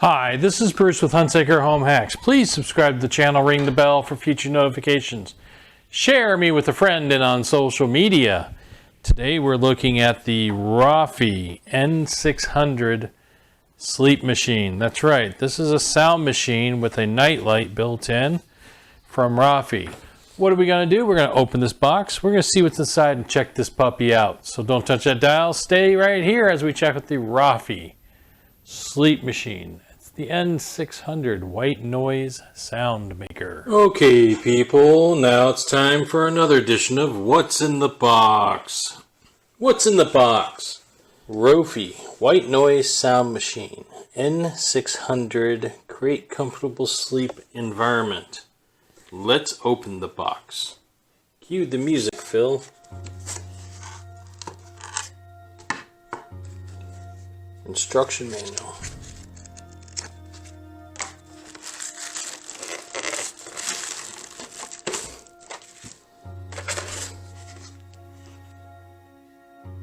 Hi, this is Bruce with Hunsaker Home Hacks. Please subscribe to the channel, ring the bell for future notifications. Share me with a friend and on social media. Today we're looking at the Roffie N600 sleep machine. That's right, this is a sound machine with a night light built in from Roffie. What are we going to do? We're going to open this box. We're going to see what's inside and check this puppy out. So don't touch that dial. Stay right here as we check with the Roffie sleep machine. It's the N600 White Noise Sound Maker. Okay, people, now it's time for another edition of What's in the Box. What's in the box? Roffie White Noise Sound Machine N600. Create comfortable sleep environment. Let's open the box. Cue the music, Phil. Instruction manual.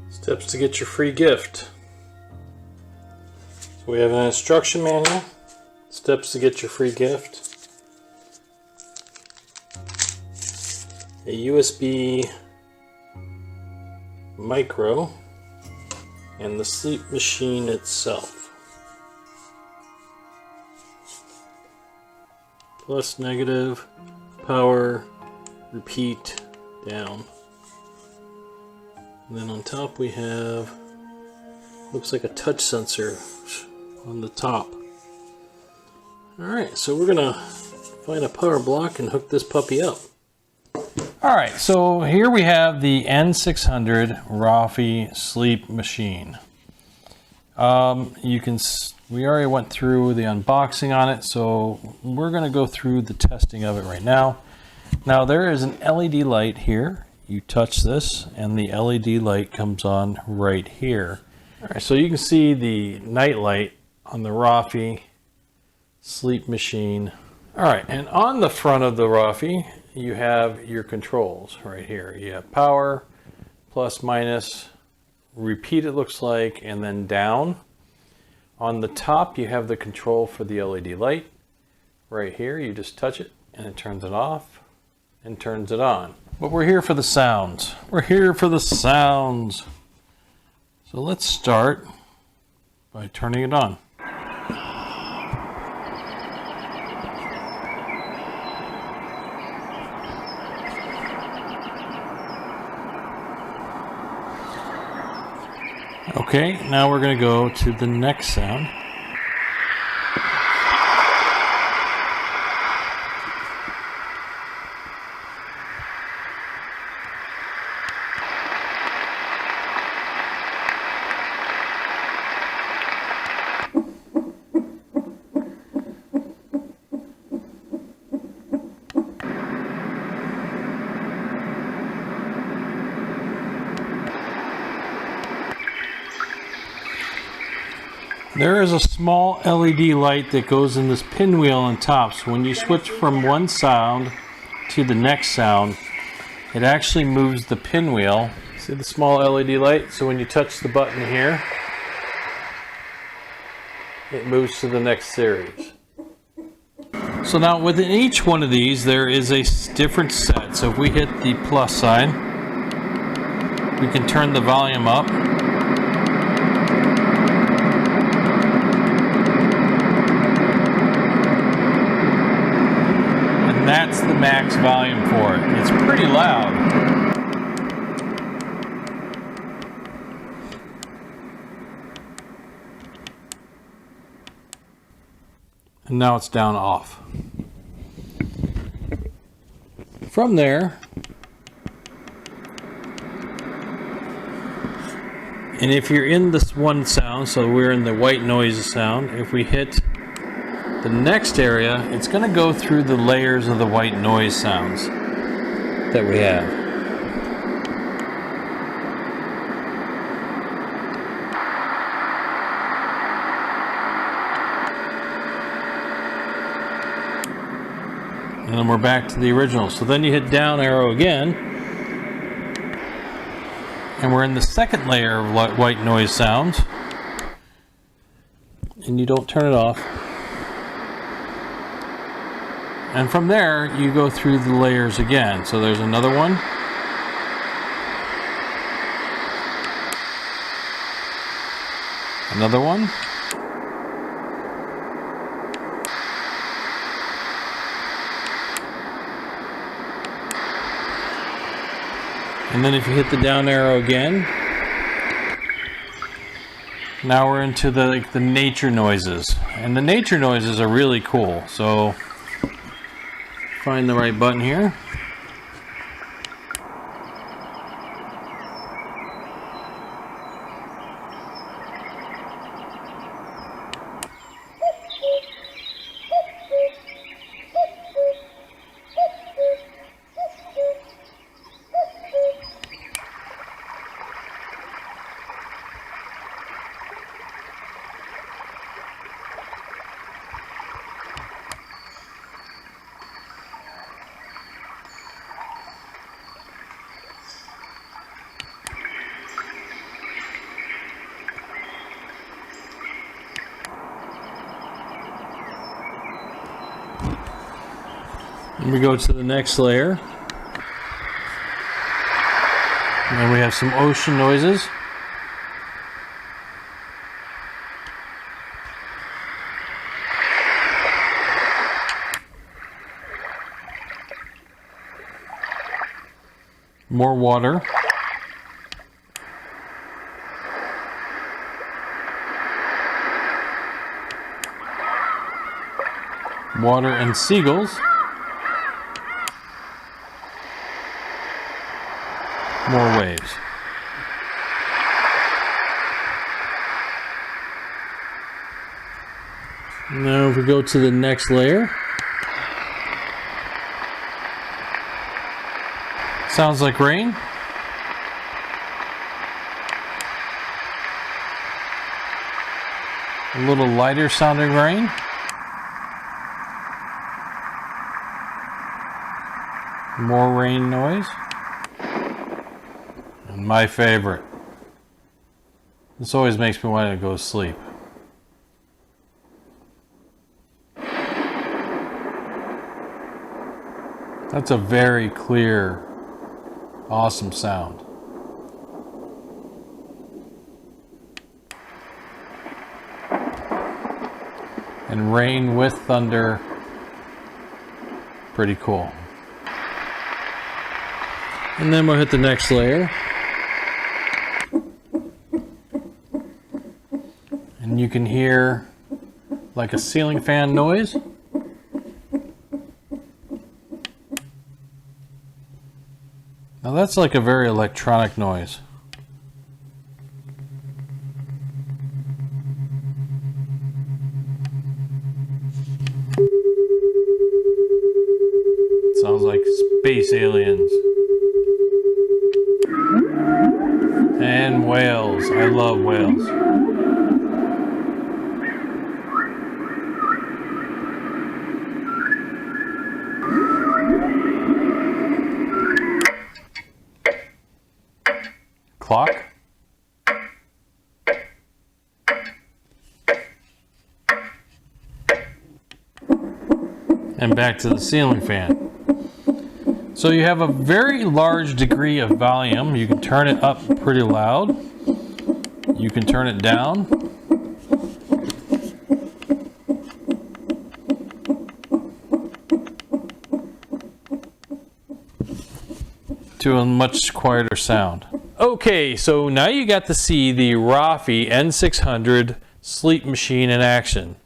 Steps to get your free gift. So we have an instruction manual. Steps to get your free gift. A USB micro. And the sleep machine itself. Plus, negative, power, repeat, down. And then on top we have, looks like a touch sensor on the top. Alright, so we're going to find a power block and hook this puppy up. Alright, so here we have the N600 Roffie sleep machine. We already went through the unboxing on it, so we're going to go through the testing of it right now. Now there is an LED light here. You touch this and the LED light comes on right here. Alright, so you can see the night light on the Roffie sleep machine. Alright, and on the front of the Roffie you have your controls right here. You have power, plus, minus, repeat it looks like, and then down. On the top you have the control for the LED light. Right here you just touch it and it turns it off and turns it on. But we're here for the sounds. We're here for the sounds. So let's start by turning it on. Okay, now we're going to go to the next sound. There is a small LED light that goes in this pinwheel on top, so when you switch from one sound to the next sound, it actually moves the pinwheel. See the small LED light? So when you touch the button here, it moves to the next series. So now within each one of these there is a different set. So if we hit the plus sign, we can turn the volume up. That's the max volume for it. It's pretty loud. And now it's down off. From there, and if you're in this one sound, so we're in the white noise sound, if we hit the next area, it's going to go through the layers of the white noise sounds that we have. And then we're back to the original. So then you hit down arrow again, and we're in the second layer of white noise sounds. And you don't turn it off. And from there, you go through the layers again. So there's another one. Another one. And then if you hit the down arrow again, now we're into the nature noises. And the nature noises are really cool. So find the right button here. And we go to the next layer. And then we have some ocean noises. More water. Water and seagulls. More waves. Now if we go to the next layer, sounds like rain. A little lighter sounding rain. More rain noise. And my favorite. This always makes me want to go to sleep. That's a very clear, awesome sound. And rain with thunder, pretty cool. And then we'll hit the next layer. And you can hear like a ceiling fan noise. Now that's like a very electronic noise. It sounds like space aliens. And whales. I love whales. Clock. And back to the ceiling fan. So you have a very large degree of volume. You can turn it up pretty loud. You can turn it down. To a much quieter sound. Okay, so now you got to see the Roffie N600 sleep machine in action.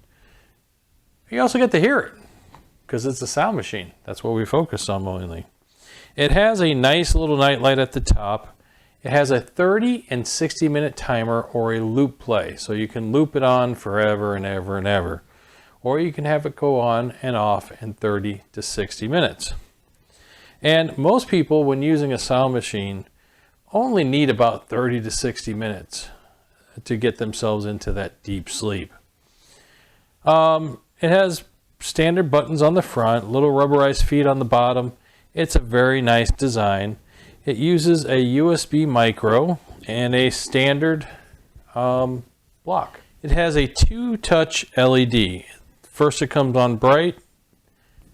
You also get to hear it, because it's a sound machine. That's what we focus on mainly. It has a nice little night light at the top. It has a 30 and 60 minute timer or a loop play. So you can loop it on forever and ever and ever. Or you can have it go on and off in 30 to 60 minutes. And most people, when using a sound machine, only need about 30 to 60 minutes to get themselves into that deep sleep. It has standard buttons on the front, little rubberized feet on the bottom. It's a very nice design. It uses a USB micro and a standard block. It has a 2-touch LED. First it comes on bright,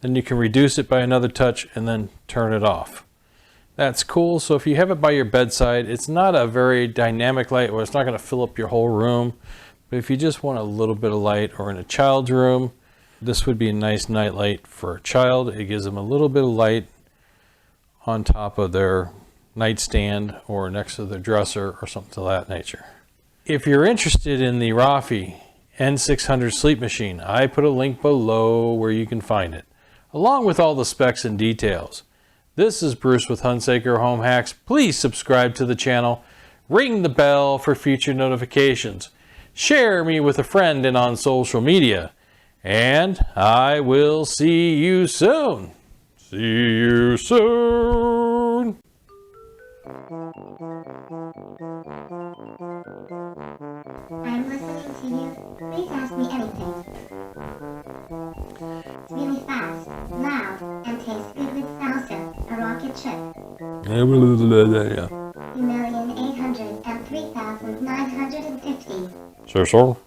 Then you can reduce it by another touch and then turn it off. That's cool. So if you have it by your bedside, it's not a very dynamic light, or it's not going to fill up your whole room. But if you just want a little bit of light, or in a child's room, this would be a nice night light for a child. It gives them a little bit of light on top of their nightstand or next to their dresser or something to that nature. If you're interested in the Roffie N600 sleep machine, I put a link below where you can find it, along with all the specs and details. This is Bruce with Hunsaker Home Hacks. Please subscribe to the channel, ring the bell for future notifications, share me with a friend and on social media, and I will see you soon. See you soon. I'm listening to you. Please ask me anything. It's really fast, loud, and tastes good with salsa, a rocket ship. 2,803,950. Sure.